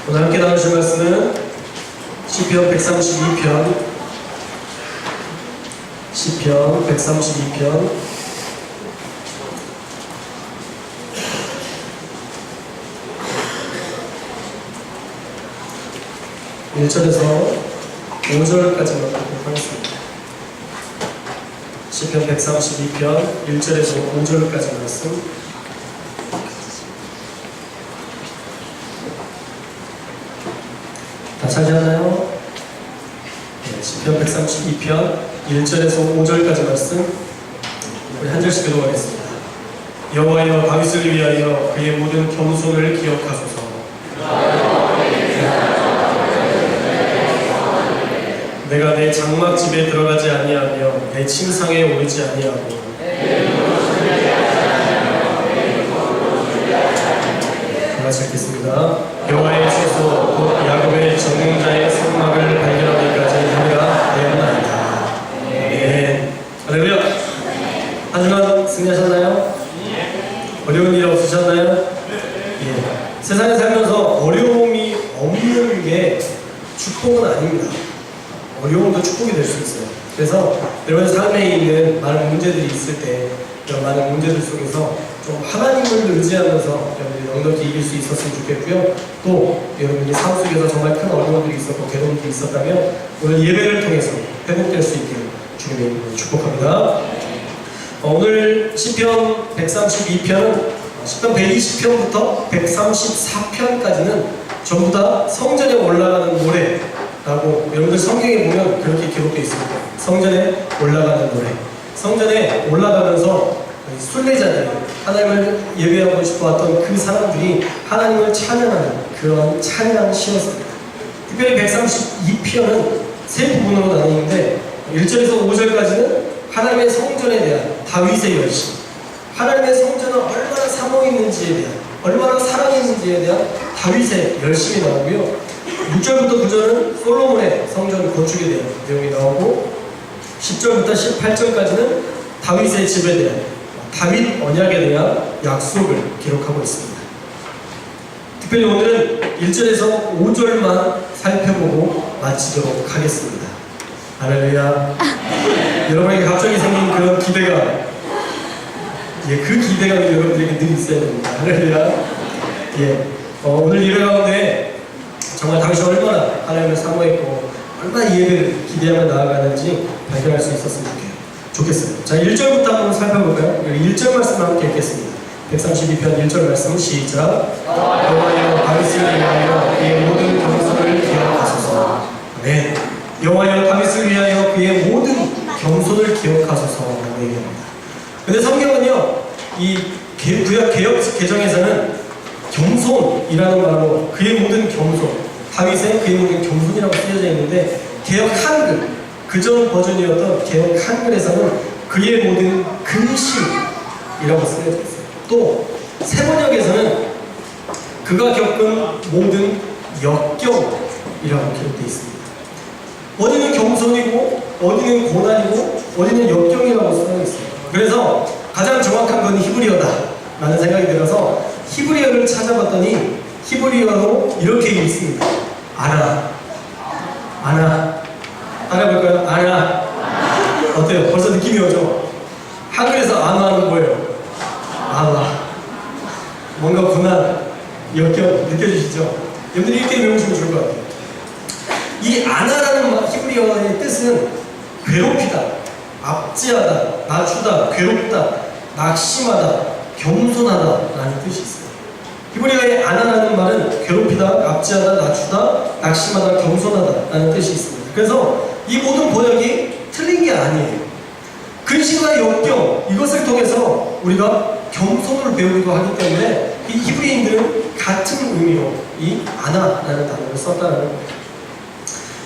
오늘 함께 나누실 말씀은 시편 132편 1절에서 5절까지만 보도록 하겠습니다. 시편 132편 1절에서 5절까지 말씀. 다 찾았나요? 네, 시편 132편 1절에서 5절까지 말씀 우리 한 절씩 읽어보겠습니다. 여호와여 다윗을 위하여 그의 모든 겸손을 기억하소서. 내가 내 장막집에 들어가지 아니하며 내 침상에 오르지 아니하고 다 같이 읽겠습니다. 여호와의 채소 곧 야곱의 전능자의 성막을 발견하기까지 하리라 내어나이다. 네. 할렐루야. 한 주간 승리하셨나요? 어려운 일 없으셨나요? 예. 세상에 살면서 어려움이 없는 게 축복은 아닙니다. 어려움도 축복이 될 수 있어요. 그래서 여러분 삶에 있는 많은 문제들이 있을 때 이런 많은 문제들 속에서 좀 하나님을 의지하면서 여러분들이 넉넉히 이길 수 있었으면 좋겠고요. 또 여러분들이 삶 속에서 정말 큰 어려움들이 있었고 괴로움들이 있었다면 오늘 예배를 통해서 회복될 수 있기를 주님의 이름으로 축복합니다. 오늘 시편 132편은 시편 120편부터 134편까지는 전부 다 성전에 올라가는 노래라고 여러분들 성경에 보면 그렇게 기록되어 있습니다. 성전에 올라가는 노래. 성전에 올라가면서 순례자들, 하나님을 예배하고 싶어 왔던 그 사람들이 하나님을 찬양하는 그런 찬양 시였습니다. 특별히 132편은 세 부분으로 나뉘는데 1절에서 5절까지는 하나님의 성전에 대한 다윗의 열심, 하나님의 성전을 얼마나 사모했는지에 대한, 얼마나 사랑했는지에 대한 다윗의 열심이 나오고요. 6절부터 9절은 솔로몬의 성전 건축에 대한 내용이 나오고 10절부터 18절까지는 다윗의 집에 대한 다윗 언약에 대한 약속을 기록하고 있습니다. 특별히 오늘은 1절에서 5절만 살펴보고 마치도록 하겠습니다. 할렐루야. 여러분에게 갑자기 생긴 그런 기대가, 그 기대가 여러분들에게 늘 있어야 됩니다. 할렐루야. 오늘 예배 가운데 정말 다윗이 얼마나 하나님을 사모했고 얼마나 예배를 기대하며 나아가는지 발견할 수 있었으면 좋겠어요. 자, 1절부터 한번 살펴볼까요? 1절 말씀을 함께 읽겠습니다. 132편 1절 말씀 시작. 여호와여 다윗을 위하여 그의 모든 겸손을 기억하소서. 네. 여호와여 다윗을 위하여 그의 모든 겸손을 기억하소서. 얘기합니다. 근데 성경은요, 이 구약 개역 개정에서는 겸손이라는 말로 그의 모든 겸손, 다윗의 그의 모든 겸손이라고 쓰여져 있는데 개역 한글, 그전 버전이었던 개역 한글에서는 그의 모든 근심이라고 쓰여져 있어요. 또 새 번역에서는 그가 겪은 모든 역경이라고 기록되어 있습니다. 어디는 겸손이고 어디는 고난이고 어디는 역경이라고 쓰여 있어요. 그래서 가장 정확한 건 히브리어다라는 생각이 들어서 히브리어를 찾아봤더니 히브리어로 이렇게 읽습니다. 아나. 알아볼까요? 아나. 어때요? 벌써 느낌이 오죠? 한글에서 아나는 뭐예요? 아나. 뭔가 고난, 역경 느껴지시죠? 여러분들이 이렇게 외우시면 좋을 것 같아요. 이 아나라는 히브리어의 뜻은 괴롭히다, 압제하다, 낮추다, 괴롭다, 낙심하다, 겸손하다 라는 뜻이 있어요. 히브리어의 아나라는 말은 괴롭히다, 압제하다, 낮추다, 낙심하다, 겸손하다 라는 뜻이 있습니다. 그래서 이 모든 번역이 틀린 게 아니에요. 근심과 역경, 이것을 통해서 우리가 겸손을 배우기도 하기 때문에 이 히브리인들은 같은 의미로 이 아나라는 단어를 썼다는 거예요.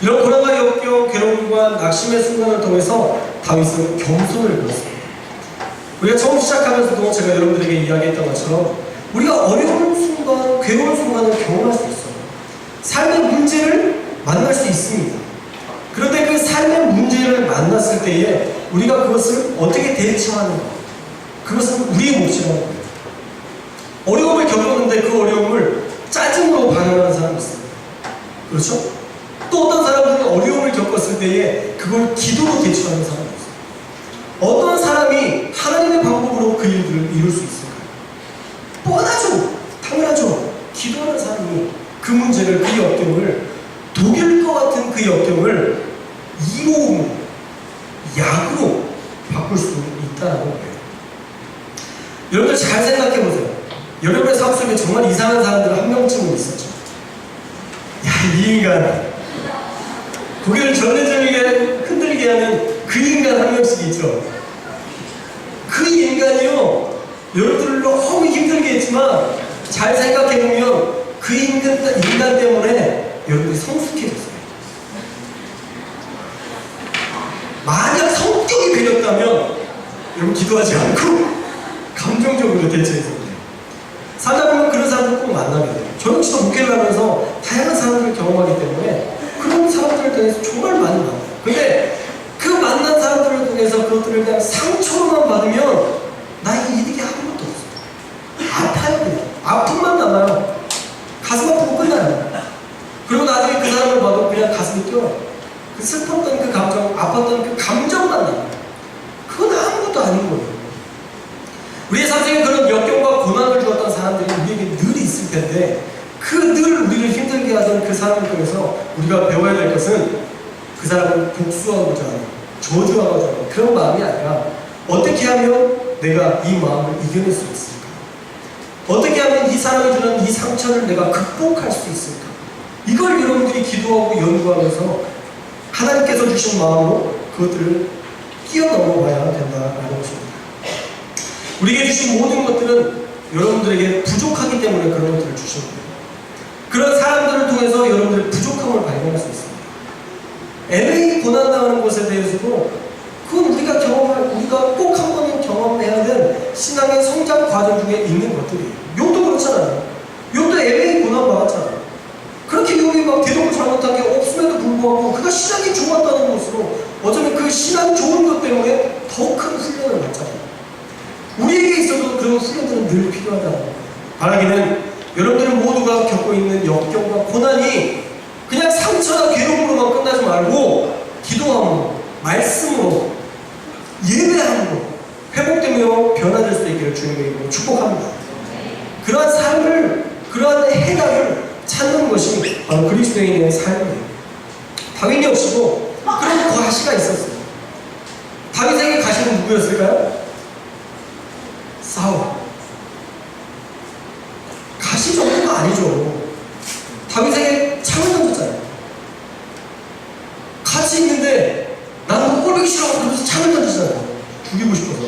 이런 고난과 역경, 괴로움과 낙심의 순간을 통해서 다윗은 겸손을 배웠습니다. 우리가 처음 시작하면서도 제가 여러분들에게 이야기했던 것처럼 우리가 어려운 순간, 괴로운 순간을 경험할 수 있어요. 삶의 문제를 만날 수 있습니다. 그런데 그 삶의 문제를 만났을 때에 우리가 그것을 어떻게 대처하는가, 그것은 우리의 몫이라는 거예요. 어려움을 겪었는데 그 어려움을 짜증으로 반응하는 사람이 있습니다. 그렇죠? 또 어떤 사람들은 어려움을 겪었을 때에 그걸 기도로 대처하는 사람이 있어요. 어떤 사람이 하나님의 방법으로 그 일들을 이룰 수 있을까요? 뻔하죠. 당연하죠. 기도하는 사람이 그 문제를, 그 역경을, 독일 것 같은 그 역경을 이로움, 약으로 바꿀 수 있다는 거예요. 여러분들 잘 생각해 보세요. 여러분의 삶 속에 정말 이상한 사람들 한 명쯤은 있었죠. 야, 이 인간. 고개를 절레절레 흔들게 하는 그 인간 한 명씩 있죠. 그 인간이요, 여러분들 너무 힘들게 했지만 잘 생각해 보면 그 인간 때문에 여러분들이 성숙해졌어요. 만약 성격이 배렸다면 여러분 기도하지 않고 감정적으로 대처했어요. 살다 보면 그런 사람들 꼭 만나게 돼요. 저는 진짜 목회를 하면서 다양한 사람들을 경험하기 때문에 그런 사람들에 대해서 정말 많이 만나요. 근데 그 만난 사람들을 통해서 그것들을 그냥 상처로만 받으면 나에게 이득이 아무것도 없어요. 아파요. 그냥 아픔만 남아요. 가슴 아프고 끝나요. 그리고 나중에 그 사람을 봐도 그냥 가슴이 뛰어요. 그 슬펐던 그 감정, 아팠던 그 감정만 남아요. 그건 아무것도 아닌 거예요. 우리의 삶 속에 그런 역경과 고난을 주었던 사람들이 우리에게 늘 있을 텐데 그 늘 우리를 힘들게 하던 그 사람을 통해서 우리가 배워야 될 것은 그 사람을 복수하고자 하는, 저주하고자 하는 그런 마음이 아니라 어떻게 하면 내가 이 마음을 이겨낼 수 있을까? 어떻게 하면 이 사람이 주는 이 상처를 내가 극복할 수 있을까? 이걸 여러분들이 기도하고 연구하면서 하나님께서 주신 마음으로 그것들을 뛰어넘어 봐야 된다는 것입니다. 우리에게 주신 모든 것들은 여러분들에게 부족하기 때문에 그런 것들을 주신 거예요. 그런 사람들을 통해서 여러분들의 부족함을 발견할 수 있습니다. LA 고난당하는 것에 대해서도 그건 우리가 꼭 한 번은 경험해야 될 신앙의 성장 과정 중에 있는 것들이에요. 욥도 그렇잖아요. 욥도 LA 고난 받았잖아요. 그렇게 욥이 막 대동을 잘못한 게 없음에도 불구하고 그가 신앙이 좋았다는 것으로 어쩌면 그 신앙 좋은 것 때문에 더 큰 훈련을 받잖아요. 우리에게 있어도 그런 훈련들은 늘 필요하다는 거예요. 바라기는 여러분들 모두가 겪고 있는 역경과 고난이 그냥 상처나 괴로움으로만 끝나지 말고 기도함으로, 말씀으로, 예배함으로 회복되며 변화될 수 있기를 주님의 이름으로 축복합니다. 그러한 삶을, 그러한 해답을 찾는 것이 바로 그리스도인의 삶이에요. 다윗 역시도 그런 과시가 있었어요. 다윗에게 가시는 누구였을까요? 사울. 가시 정도가 아니죠. 다윗에게 창을 던졌잖아요. 같이 있는데 나는 꼴보기 싫어 그러면서 창을 던졌잖아요. 죽이고 싶어서.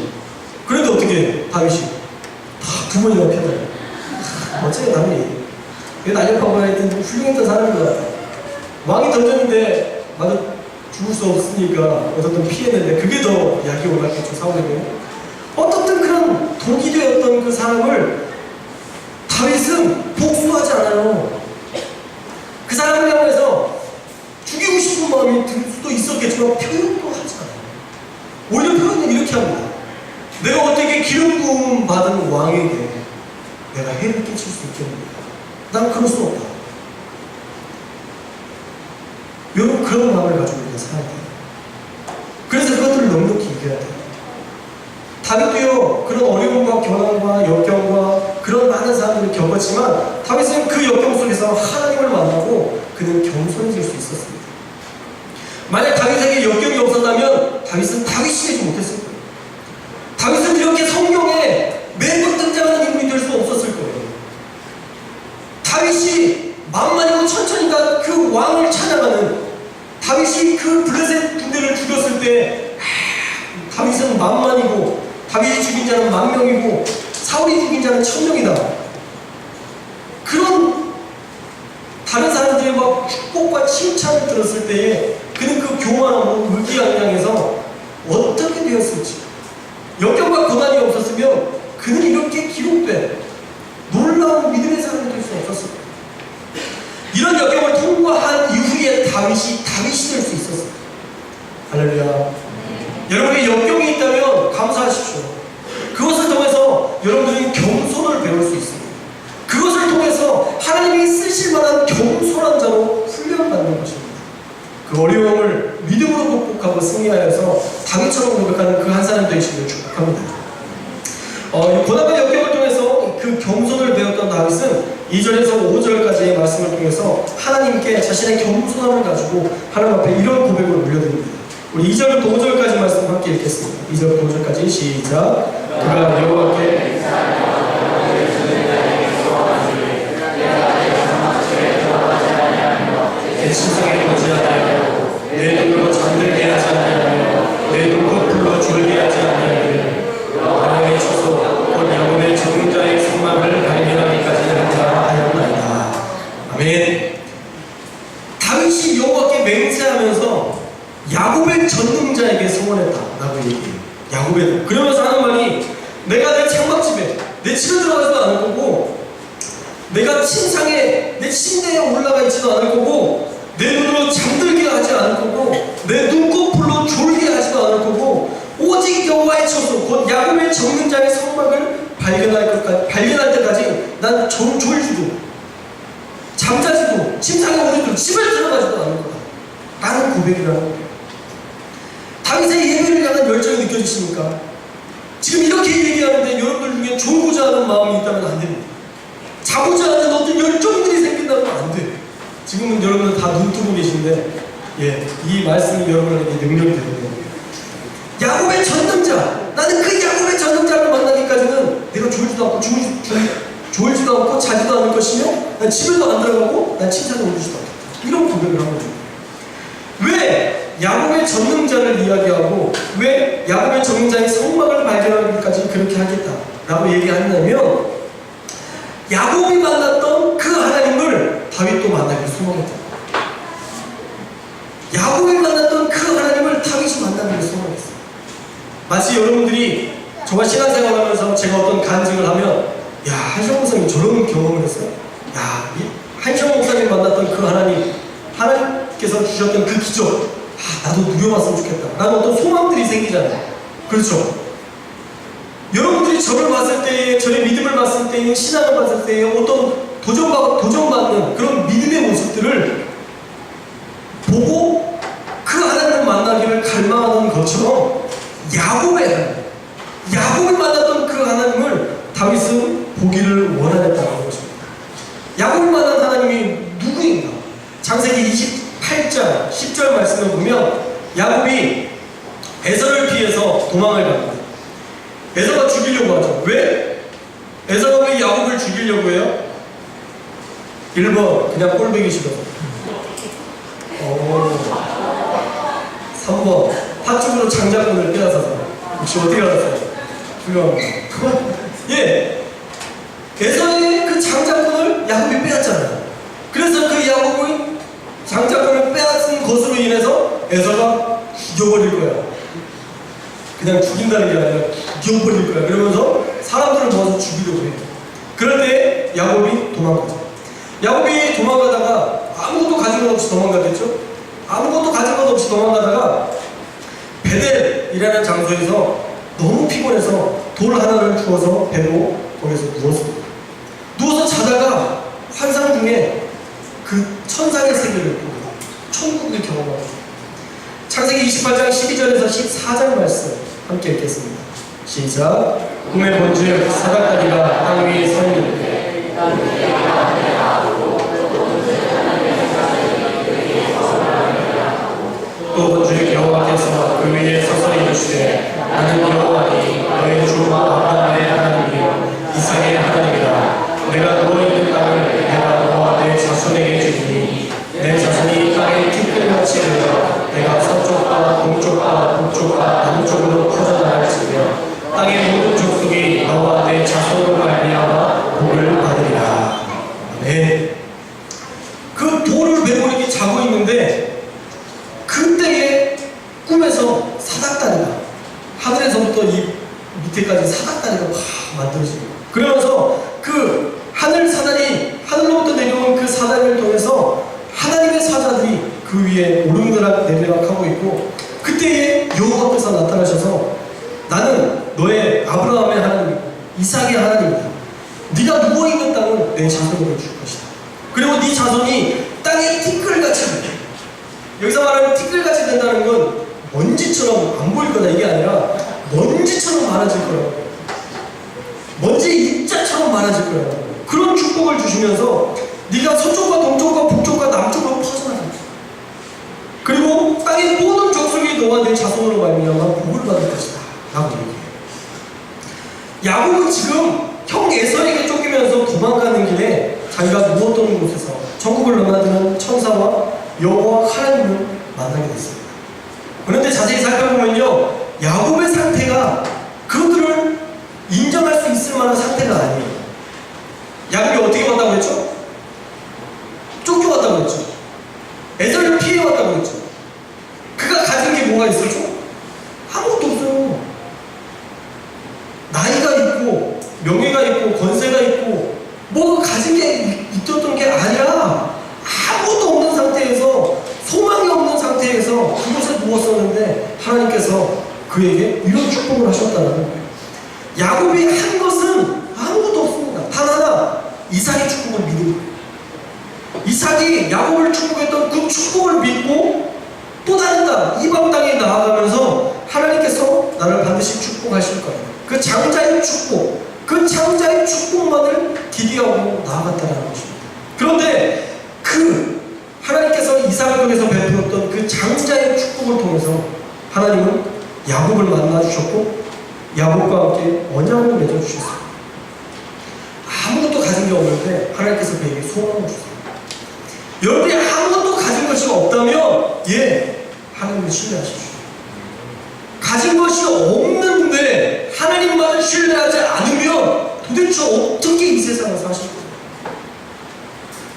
그런데 어떻게 다윗이 다 두 번이나 펴잖아요. 어쩌면 다윗이 날렵하고 하여튼 훌륭했던 사람인 것 같아요. 왕이 던졌는데 나도 죽을 수 없으니까 어떻든 피했는데 그게 더 약이 올랐겠죠. 사울에게. 어떻든 그런 독이 되었던 그 사람을 다윗은 복수하지 않아요. 그 사람을 향해서 죽이고 싶은 마음이 들 수도 있었겠지만 표현도 하지 않아요. 오히려 표현은 이렇게 합니다. 내가 어떻게 기름 부음 받은 왕에게 내가 해를 끼칠 수 있겠는가? 난 그럴 수 없다. 여러분 그런 마음을 가지고 우리가 살아야 돼요. 그래서 그것들을 넉넉히 이겨야 돼요. 다윗도요 그런 어려움과 고난과 역경과 그런 많은 사람들을 겪었지만 다윗은 그 역경 속에서 하나님을 만나고 그는 겸손해질 수 있었습니다. 만약 다윗에게 역경이 없었다면 다윗은 다윗이 되지 못했을 거예요. 다윗은 이렇게 성경에 매번 등장하는 인물이 될 수 없었을 거예요. 다윗이 만만이고 천천히가 그 왕을 찾아가는, 다윗이 그 블레셋 군대를 죽였을 때 다윗은 만만이고 다윗이 죽인 자는 10,000명이고 사울이 죽인 자는 1,000명이다. 그런 다른 사람들의 막 축복과 칭찬을 들었을 때에 그는 그 교만함으로 의기양양해서 어떻게 되었을지, 역경과 고난이 없었으면 그는 이렇게 기록된 놀라운 믿음의 사람이 될 수 없었을 거예요. 이런 역경을 통과한 이후에 다윗이 될 수 있었어요. 할렐루야. 여러분의 역경이 있다면 감사하십시오. 그것을 통해서 여러분들은 겸손을 배울 수 있습니다. 그것을 통해서 하나님이 쓰실 만한 겸손한 자로 훈련받을 승복하고 승리하여서 다윗처럼 고백하는 그 한 사람 되시기를 축복합니다. 고난과 역경을 통해서 그 겸손을 배웠던 다윗은 2절에서 5절까지의 말씀을 통해서 하나님께 자신의 겸손함을 가지고 하나님 앞에 이런 고백을 올려드립니다. 우리 2절부터 5절까지 말씀 함께 읽겠습니다. 2절부터 5절까지 시작. 그가 여호와께 내 침상에 거지 아니하며 내 눈으로 잠들게 하지 아니하며 내 눈꺼풀로 졸게 하지 아니하며 나의 처소 곧 야곱의 전능자의 성막을 발견하기까지 한다 하였나이다. 아멘. 다윗이 여호와께 맹세하면서 야곱의 전능자에게 소원했다라고 얘기해요. 야곱의. 그러면서 하는 말이 내가 내 창밖집에 내 집에 들어가지도 않을 거고 내가 침상에 내 침대에 올라가 있지도 않을 거고 내 눈으로 잠들게 하지 않을 거고 내 눈꺼풀로 졸게 하지도 않을 거고 오직 여호와의 처소 곧 야곱의 전능자의 성막을 발견할 때까지 난 졸지도 잠자지도 침상에 오르지도 집에 들어가지도 않을 거다 라는 고백이라는 거예요. 다윗의 예배를 향한 열정이 느껴지십니까? 지금 이렇게 얘기하는데 여러분들 중에 졸고자 하는 마음이 있다면 안 됩니다. 자고자 하는 어떤 열정들이 생긴다면 안 돼. 지금은 여러분들 다 눈 뜨고 계신데 이 말씀이 여러분에게 능력이 되는 겁니다. 야곱의 전능자, 나는 그 야곱의 전능자를 만나기까지는 내가 졸지도 않고 졸지도 않고 자지도 않을 것이며 난 집에도 안 들어가고 난 침상에 오르지도 않겠다. 이런 고백을 한 거죠. 왜 야곱의 전능자를 이야기하고 왜 야곱의 전능자의 성막을 발견하기까지 그렇게 하겠다라고 얘기했냐면 야곱이 만났던 그 하나님을 다윗도 만나기를 소망했다. 야곱이 만났던 그 하나님을 다윗이 만나기를 소망했어요. 마치 여러분들이 정말 신앙생활 하면서 제가 어떤 간증을 하면 야, 한시영 목사님 저런 경험을 했어요. 야, 한시영 목사님 만났던 그 하나님께서 주셨던 그 기적 나도 누려봤으면 좋겠다 라는 어떤 소망들이 생기잖아요. 그렇죠? 여러분들이 저를 봤을 때, 저의 믿음을 봤을 때, 신앙을 봤을 때 어떤 도전받는 그런 믿음의 모습들을 보고 그 하나님을 만나기를 갈망하는 것처럼 야곱이 만났던 그 하나님을 다윗은 보기를 원하였다는 것입니다. 야곱이 만난 하나님이 누구인가? 창세기 28장 10절 말씀을 보면 야곱이 에서를 피해서 도망을 갑니다. 에서가 죽이려고 하죠. 왜? 에서가 왜 야곱을 죽이려고 해요? 1번 그냥 꼴보기 싫어서 3번 팥죽으로 장자권을 빼앗아서. 혹시 어떻게 알았어요? 훌륭합니다. 에서의 그 장자권을 야곱이 빼앗잖아요. 그래서 그 야곱이 장자권을 빼앗은 것으로 인해서 에서가 죽여버릴 거야. 그냥 죽인다는 게 아니라 죽여버릴 거야. 그러면서 사람들을 모아서 죽이려고 해요. 그럴 때 야곱이 도망가죠. 야곱이 도망가다가 아무것도 가진 것 없이 도망가겠죠? 아무것도 가진 것 없이 도망가다가 베델이라는 장소에서 너무 피곤해서 돌 하나를 주워서 배로 거기서 누웠습니다. 누워서 자다가 환상 중에 그 천상의 세계를 보고 천국을 경험합니다. 창세기 28장 12절에서 14절 말씀 함께 읽겠습니다. 시작. 꿈에 본즉 사닥다리가 땅 위에 서 있는데 또 본즉 여호와께서 그 위에 서서 이르시되 나는 여호와니 너의 주 아브라함의 하나님이요 이삭의 하나님이라. 내가 누워있는 땅을 내가 너와 내 자손에게 주리니 내 자손이 땅의 티끌같이 되어 내가 서쪽과 동쪽과 북쪽과 남쪽으로 퍼져나갈지며 땅의 모든 족속이 너와 내 자손으로 말미암아 복을 받으리라. 네. 그 돌을 메고 이렇게 자고 있는데 그때에 꿈에서 사닥다리가 하늘에서부터 이 밑에까지 사닥다리가 막 만들어지고 그러면서 그 하늘 사다리 하늘로부터 내려온 그 사다리를 통해서 하나님의 사자들이 그 위에 오르락내리락 내리락하고 있고 그때에 여호와께서 나타나셔서 나는 너의 아브라함의 하나님 이삭의 하나님이다. 네가 누워있는 땅을 내 자손으로 줄 것이다. 그리고 네 자손이 땅에 티끌같이 된다. 여기서 말하는 티끌같이 된다는 건 먼지처럼 안 보일 거다 이게 아니라 먼지처럼 많아질 거라고. 먼지 입자처럼 많아질 거라고. 그런 축복을 주시면서 네가 서쪽과 동쪽과 북쪽과 남쪽으로 퍼져나간다. 그리고 땅의 모든 족속이 너와 내 자손으로 말미암아 복을 받을 것이다 라고 얘기해요. 야곱은 지금 형 에서에게 쫓기면서 도망가는 길에 자기가 누웠던 곳에서 천국을 넘나드는 천사와 여호와 하나님을 만나게 됐습니다. 그런데 자세히 살펴보면요, 야곱의 상태가 그들을 인정할 수 있을 만한 상태가 아니에요. 야곱이 어떻게 왔다고 했죠? 쫓겨왔다고 했죠. 에서를 피해왔다고 했죠. 그가 가진 게 뭐가 있었죠? 아무것도 없어요. 나이가 있고 명예가 있고 권세가 있고 뭐 가진 게 있었던 게 아니라 아무것도 없는 상태에서, 소망이 없는 상태에서 그곳에 누웠었는데 하나님께서 그에게 이런 축복을 하셨다는 거예요. 야곱이 한 것은 아무것도 없습니다. 단 하나, 이삭의 축복을 믿은 거예요. 이삭이 야곱을 축복했던 그 축복을 믿고 또 다른 땅, 이방 땅에 나아가면서 하나님께서 나를 반드시 축복하실 거예요. 그 장자의 축복, 그 장자의 축복만을 기대하고 나아갔다는 것입니다. 그런데 그 하나님께서 이삭을 통해서 베풀었던 그 장자의 축복을 통해서 하나님은 야곱을 만나주셨고 야곱과 함께 언약을 맺어주셨어요. 아무것도 가진 게 없는데 하나님께서 그에게 소원을 주세요. 여러분이 아무것도 가진 것이 없다면 하나님을 신뢰하십시오. 가진 것이 없는데 하나님만을 신뢰하지 않으면 도대체 어떻게 이 세상을 사실 거예요?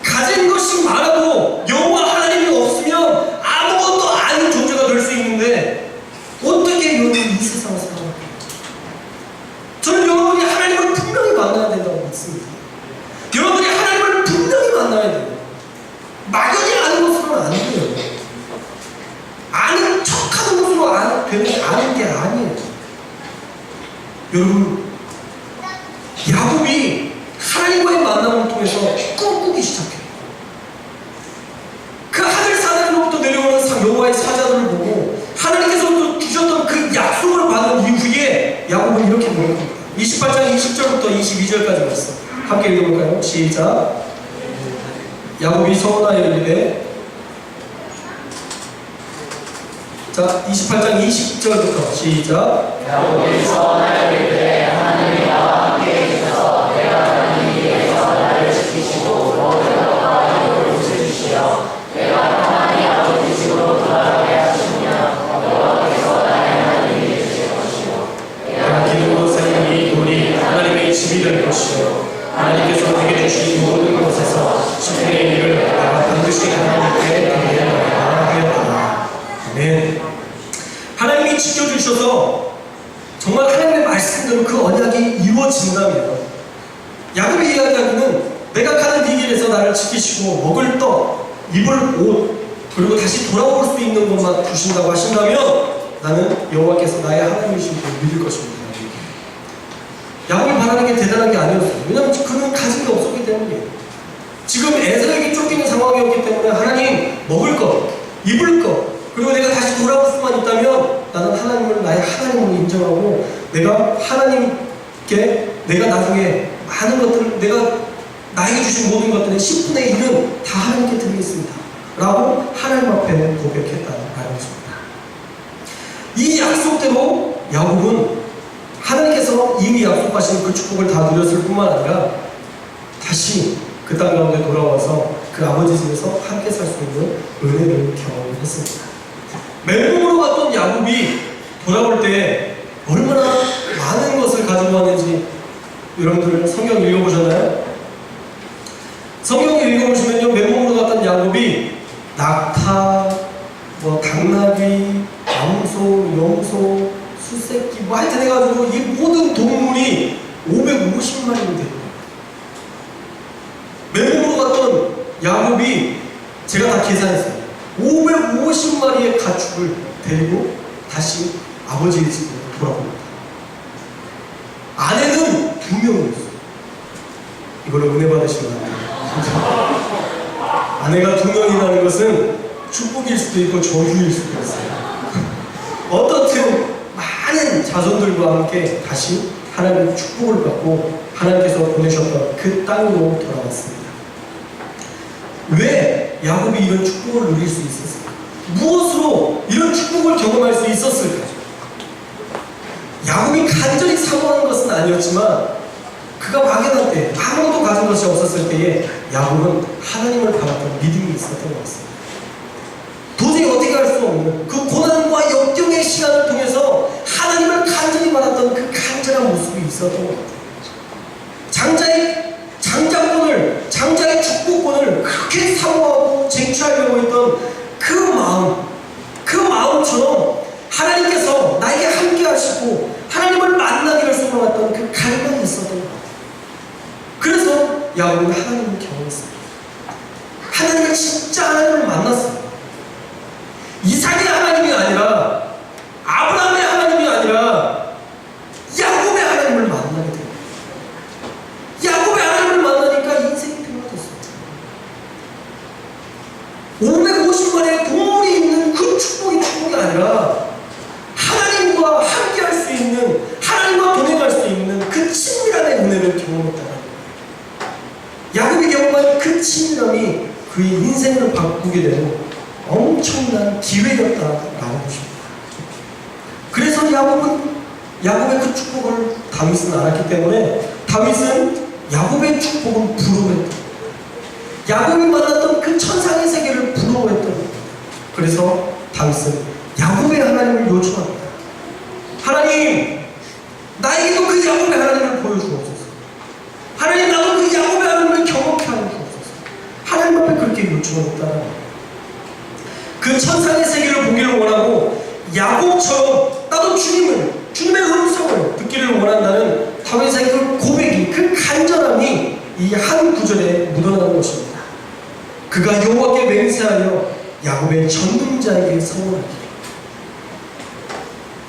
가진 것이 많아도 여호와 하나님이 없으면 아무것도 아닌 존재가 될 수 있는데 어떻게 여러분이 이 세상을 살아갈까요? 저는 여러분이 하나님을 분명히 만나야 된다고 믿습니다. 여러분이 하나님을 분명히 만나야 돼요. 막연히 아는 것으로는 안 돼요. 아는 척하는 것으로 아는 게 아니에요. 여러분, 야곱이 하나님과의 만남을 통해서 꿈꾸기 시작해요. 그 하늘 사단으로부터 내려오는 여호와의 사자들을 보고 하나님께서 주셨던 그 약속을 받은 이후에 야곱은 이렇게 노력합니다. 28장 20절부터 22절까지 말씀 함께 읽어볼까요? 시작. 야곱이 서원하여 이르되, 자, 28장 20절부터 시작. 야곱이 서원하여 이르되 하나님이 나와 함께 계셔서 내가 가는 길에서 나를 지키시고 모든 것과 이를 붙여주시어 내가 가나안의 아버지 집으로 돌아가게 하시면 여호와께서 나의 하나님이 되실 것이요 내가 기는 곳은 이 돌이 하나님의 집이 될 것이요 하나님께서 내게 주신 모든 곳에서 10분의 1을 내가 반드시 하나님께 드리리라 하였다. 아멘. 하나님이 지켜주셔서 정말 하나님의 말씀대로 그 언약이 이루어진다면, 야곱이 이야기하기는 내가 가는 이 길에서 나를 지키시고 먹을 떡, 입을 옷, 그리고 다시 돌아올 수 있는 것만 주신다고 하신다면 나는 여호와께서 나의 하나님이신 줄 믿을 것입니다. 야곱이 바라는 게 대단한 게 아니었어요. 왜냐하면 그는 가진 게 없었기 때문이에요. 지금 에서에게 쫓기는 상황이었기 때문에 하나님, 먹을 것, 입을 것, 그리고 내가 다시 돌아올 수만 있다면 나는 하나님을 나의 하나님으로 인정하고 내가 하나님께 내가 나중에 많은 것들을, 내가 나에게 주신 모든 것들의 10분의 1은 다 하나님께 드리겠습니다 라고 하나님 앞에 고백했다는 말입니다. 이 약속대로 야곱은 하나님께서 이미 약속하신 그 축복을 다 누렸을 뿐만 아니라 다시 그 땅 가운데 돌아와서 그 아버지 집에서 함께 살 수 있는 은혜를 경험했습니다. 맨몸으로 갔던 야곱이 돌아올 때 얼마나 많은 것을 가지고 왔는지 여러분들 성경 읽어보셨나요? 성경 읽어보시면요, 맨몸으로 갔던 야곱이 낙타, 당나귀, 암소, 염소, 수새끼, 하여튼 해가지고 이 모든 동물이 550마리인데 맨몸으로 갔던 야곱이, 제가 다 계산했어요. 550마리의 가축을 데리고 다시 아버지의 집으로 돌아옵니다. 아내는 2명이었어요. 이걸로 은혜 받으시면 안 돼요. 아내가 2명이라는 것은 축복일 수도 있고 저주일 수도 있어요. 어떻든 많은 자손들과 함께 다시 하나님의 축복을 받고 하나님께서 보내셨던 그 땅으로 돌아왔습니다. 왜 야곱이 이런 축복을 누릴 수 있었을까? 무엇으로 이런 축복을 경험할 수 있었을까? 야곱이 간절히 사모하는 것은 아니었지만 그가 막연할 때 아무것도 가진 것이 없었을 때에 야곱은 하나님을 바랐던 믿음이 있었던 것 같습니다. 도저히 어떻게 할 수 없는 그 고난과 역경의 시간을 통해서 하나님을 간절히 바랐던 그 간절한 모습이 있었던 것 같아요. 장자의 축복권을 그렇게 사모하고 쟁취하려고 했던 그 마음처럼 하나님께서 나에게 함께 하시고 하나님을 만나기를 소망했던 그 갈망이 있었던 것 같아요. 그래서 야곱은 하나님을 경험했습니다. 하나님을 진짜 하나님을 만났어요. 이삭의 하나님이 아니라 아브라함의 하나님이 아니라 야곱의 하나님을 만나게 됩니다. 야곱의 하나님을 만나니까 인생이 변화됐어요. 550만의 동물이 있는 그 축복이 아니라 하나님과 함께 할 수 있는, 하나님과 동행할 수 있는 그 친밀함의 은혜를 경험했다는 거예요. 야곱이 경험한 그 친밀함이 그의 인생을 바꾸게 되는 엄청난 기회였다라는 것입니다. 그래서 야곱의 그 축복을 다윗은 알았기 때문에 다윗은 야곱의 축복을 부러워했다. 야곱이 만났던 그 천상의 세계를 부러워했던 겁니다. 그래서 다윗은 야곱의 하나님을 요청합니다. 하나님, 나에게도 그 야곱의 하나님을 보여주옵소서. 하나님, 나도 그 야곱의 하나님을 경험케 하여 주옵소서. 하나님 앞에 그렇게 요청하였다는 거예요. 그 천상의 세계를 보기를 원하고 야곱처럼 나도 주님의 음성을 듣기를 원한다는 다윗의 그 고백이, 그 간절함이 이 한 구절에 묻어나는 것입니다. 그가 여호와께 맹세하여 야곱의 전능자에게 서원하기를,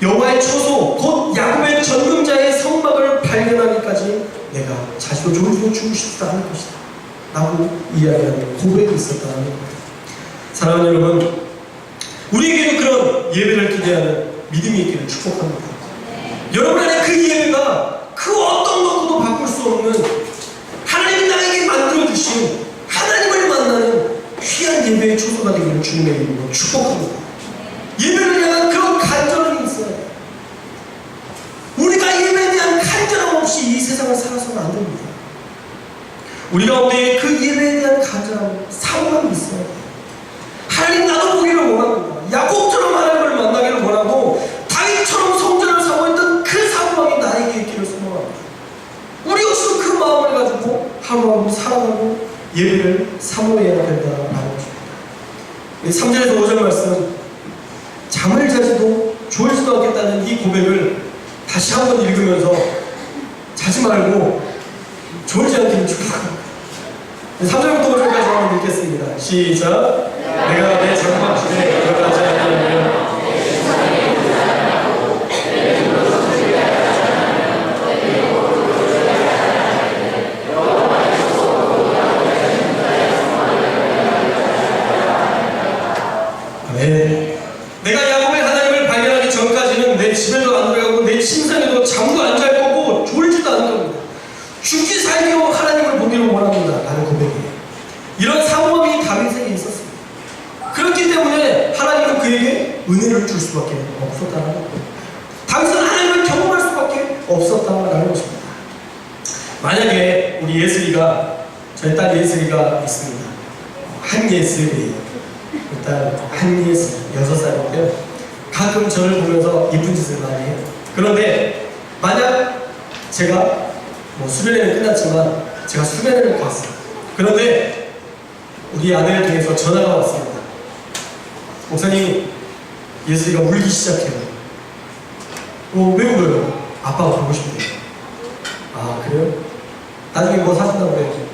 여호와의 초소 곧 야곱의 전능자의 성막을 발견하기까지 내가 자식을 조르고 주고 싶지 않을 것이다 라고 이야기하는 고백이 있었다는 겁니다. 사랑하는 여러분, 우리에게도 그런 예배를 기대하는 믿음이 있기를 축복합니다. 여러분 안에 그 예배가 그 어떤 것도 바꿀 수 없는 하나님이 나에게 만들어주신 하나님을 만나는 귀한 예배의 초소가 되기를 주님의 이름으로 축복합니다. 예배를 향한 그런 간절함이 있어야 돼요. 우리가 예배에 대한 간절함 없이 이 세상을 살아서는 안 됩니다. 우리 가운데 그 예배에 대한 간절함, 사모함이 있어야 돼요. 하나님, 나도 보기를 원합니다. 야곱처럼 하나님을 만나기를 원하고 다윗처럼 성전을 사모했던 그 사모함이 나에게 있기를 소망합니다. 우리 역시도 그 마음을 가지고 하루하루 살아가고 예배를 사모해야 된다는 것입니다. 3절에서 5절 말씀, 잠을 자지도 졸지도 않겠다는 이 고백을 다시 한번 읽으면서 자지 말고 졸지 않기를 축복합니다. 3절부터 5절까지 한번 읽겠습니다. 시작. 내가 내 장막집에 들어가지 않으면 아멘. 내가 야곱의 하나님을 발견하기 전까지는 내 집에도 안 들어가고 내 침상에도 잠도 안 잘 거고 졸지도 않을 겁니다. 죽기 살기로 하나님을 보기를 원합니다 라는 고백이에요. 이런 사모함이 다윗에게 있었습니다. 그렇기 때문에 하나님은 그에게 은혜를 줄 수밖에 없었다는 거예요. 다윗은 하나님을 경험할 수밖에 없었다는 것입니다. 만약에 우리 예슬이가, 저희 딸 예슬이가 있습니다. 한예슬이에요. 일단 한예슬 6살인데요. 가끔 저를 보면서 이쁜 짓을 많이 해요. 그런데 만약 제가 수련회는 끝났지만 제가 수련회를 갔어요. 그런데 우리 아내를 통해서 전화가 왔습니다. 목사님, 예슬이가 울기 시작해요. 왜 울어요? 아빠가 보고 싶대요. 아, 그래요? 나중에 뭐 사준다고 그래요.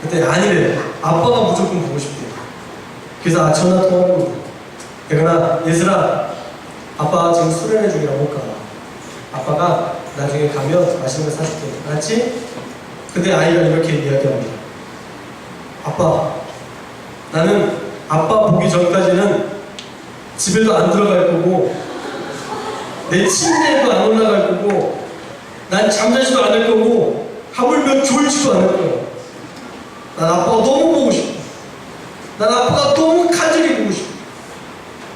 그때 아니래요. 아빠가 무조건 보고 싶대요. 그래서 전화 통화합니다. 그러나 예슬아, 아빠 지금 수련회 중이라 못 가. 아빠가 나중에 가면 맛있는 거 사줄게. 알았지? 근데 아이가 이렇게 이야기합니다. 아빠, 나는 아빠 보기 전까지는 집에도 안 들어갈 거고, 내 침대에도 안 올라갈 거고, 난 잠자지도 않을 거고, 하물며 졸지도 않을 거야. 난 아빠가 너무 보고 싶어. 난 아빠가 너무 간절히 보고 싶어.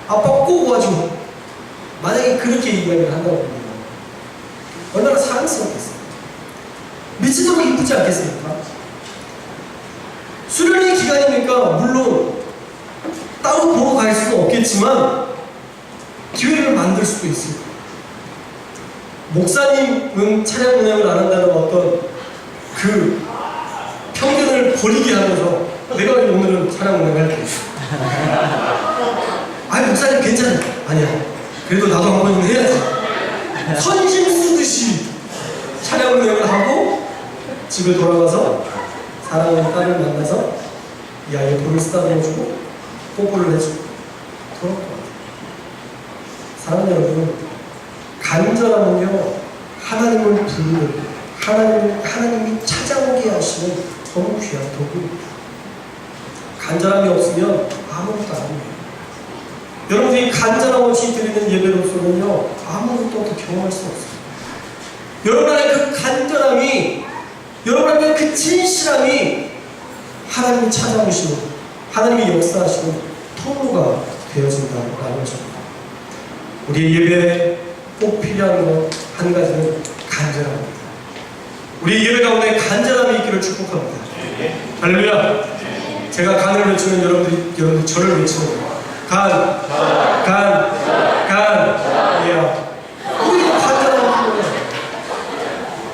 아빠 꼭 와줘. 만약에 그렇게 이야기를 한다고 합니다. 얼마나 사랑스럽겠어요. 미치도록 이쁘지 않겠습니까? 수련회 기간이니까 물론 따로 보러 갈 수는 없겠지만 기회를 만들 수도 있을 거예요. 목사님은 차량 운행을 안 한다는 어떤 그 편견을 버리게 하면서 내가 오늘은 차량 운행할게. 아니 목사님 괜찮아. 아니야. 그래도 나도 한 번은 해야지. 선심 쓰듯이 차량 운행을 하고 집에 돌아가서 사랑하는 딸을 만나서 이 아이의 볼을 쓰다듬어주고 뽀뽀를 해주고 그럴 것 같아요. 사랑하는 여러분, 간절함은요 하나님을 부르는 하나님이 찾아오게 하시는 너무 귀한 도구입니다. 간절함이 없으면 아무것도 아니에요. 여러분들이 간절함 없이 드리는 예배로서는요 아무것도 더 경험할 수 없어요. 여러분 안에 그 간절함이, 여러분 안에 그 진실함이 하나님이 찾아오시는, 하나님이 역사하시는 통로가 되어진다는 것입니다. 우리의 예배에 꼭 필요한 것 한 가지는 간절함입니다. 우리 예배 가운데 간절함이 있기를 축복합니다. 할렐루야. 제가 간을 외치면 여러분들이 저를 외치는 거예요. 간. 예. 우리가 간절함이 필요해요.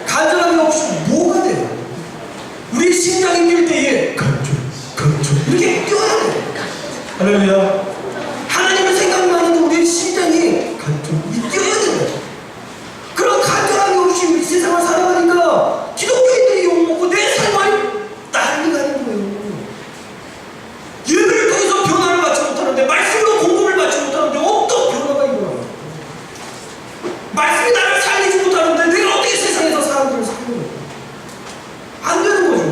간절함이 없으면 뭐가 돼요? 우리 심장이 뛸 때에 간절 이렇게 뛰어야 돼요. 할렐루야. 하나님을 생각나는데 우리의 심장이 간절 뛰어야 돼요. 그런 간절함이 없이 우리 세상을 살아가니까 기독교인들이 욕먹고 내 삶을 난리가 나는 거예요. 예배를 통해서 변화를 받지 못하는데, 말씀으로 공급을 받지 못하는데 어떤 변화가 일어나요? 말씀이 나를 살리지 못하는데 내가 어떻게 세상에서 사람들을 살리는 거예요? 안 되는 거죠.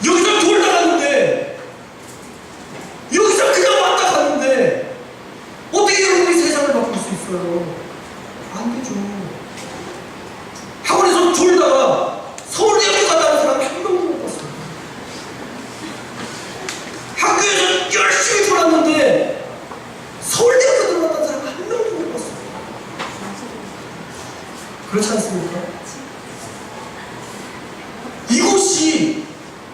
여기서 돌다 갔는데, 여기서 그냥 왔다 갔는데 어떻게 여러분이 세상을 바꿀 수 있어요? 안 되죠. 학원에서 졸다가 서울대학교 갔다는 사람 한 명도 못 봤어요. 학교에서 열심히 졸았는데 서울대학교 들어갔다는 사람 한 명도 못 봤어요. 그렇지 않습니까? 이곳이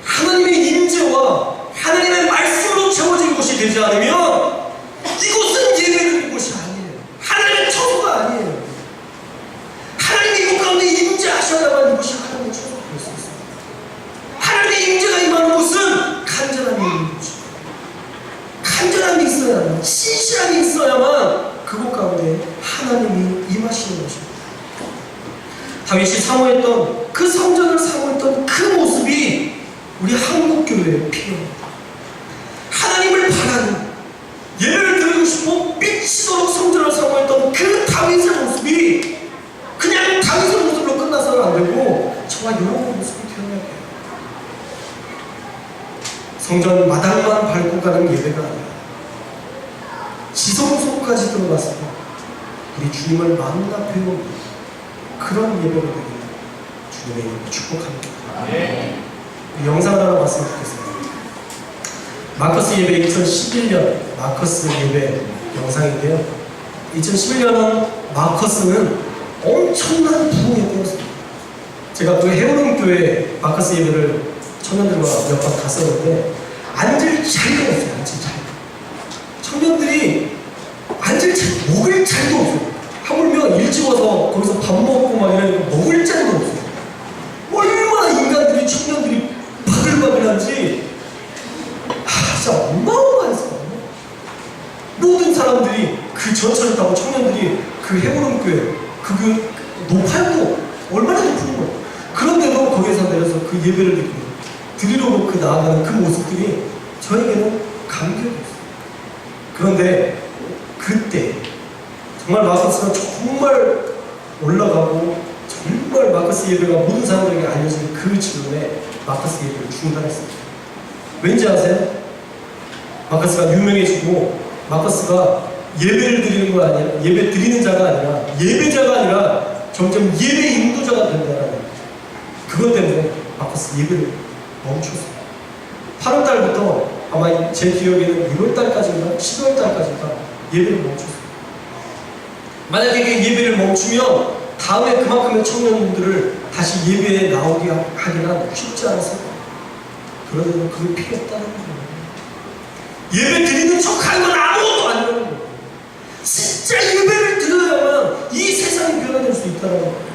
하나님의 임재와 하나님의 말씀으로 채워진 곳이 되지 않으면 이곳은 예배드리는 곳이 아니에요. 하나님의 처소가 아니에요. 하나님이 이곳 가운데 임재하셔야만 이곳이 하나님의 처소가 될 수 있습니다. 하나님의 임재가 임하는 곳은 간절함이 있는 곳입니다. 간절함이 있어야만, 신실함이 있어야만 그곳 가운데 하나님이 임하시는 것입니다. 다윗이 사모했던, 그 성전을 사모했던 그 모습이 우리 한국교회에 필요합니다. 하나님을 바라는, 예배를 드리고 싶어 미치도록 성전을 사모했던 그 다윗의 모습이 그냥 다윗의 모습으로 끝나서는 안 되고 저와 여러분의 모습이 되어야 돼요. 성전 마당만 밟고 가는 예배가 아니라 지성소까지 들어가서 우리 주님을 만나 뵈는 그런 예배가 되기를 주님의 이름으로 축복합니다. 이 영상을 하나 봤으면 좋겠습니다. 마커스 예배 2011년 마커스 예배 영상인데요. 2011년은 마커스는 엄청난 부흥의 때였습니다. 제가 그 해오름교회 마커스 예배를 청년들과 몇 번 갔었는데 앉을 자리가 없어요. 앉을 자리. 청년들이 앉을 자리, 먹을 자리도 없어요. 하물며 일찍 와서 거기서 밥 먹고 막 이러니까 먹을 자리도 없어요. 얼마나 인간들이, 청년들이 바글바글한지 진짜 어마어마했어요. 모든 사람들이 그 전철을 타고 청년들이 그 해오름교회 그 높아도 얼마나 높은 거예요. 그런데도 거기에서 내려서 그 예배를 드리려고 그 나아가는 그 모습들이 저에게는 감격이었어요. 그런데 그때 정말 마커스가 정말 올라가고 정말 마커스 예배가 모든 사람들에게 알려진 그 즈음에 마커스 예배를 중단했습니다. 왠지 아세요? 마커스가 유명해지고 마커스가 예배를 드리는 거 아니라, 예배 드리는 자가 아니라, 예배자가 아니라 점점 예배 인도자가 된다는 거예요. 그것 때문에 마커스 예배를 멈췄어요. 8월 달부터 아마 제 기억에는 1월 달까지인가 12월 달까지인가 예배를 멈췄어요. 만약에 그 예배를 멈추면 다음에 그만큼의 청년들을 다시 예배에 나오게 하기는 쉽지 않았어요. 그러면 그게 필요 없다는 거예요. 예배 드리는 척하는 건 아무것도 아니라는 거예요. 진짜 예배를 드려야만 이 세상이 변화될 수 있다는 거예요.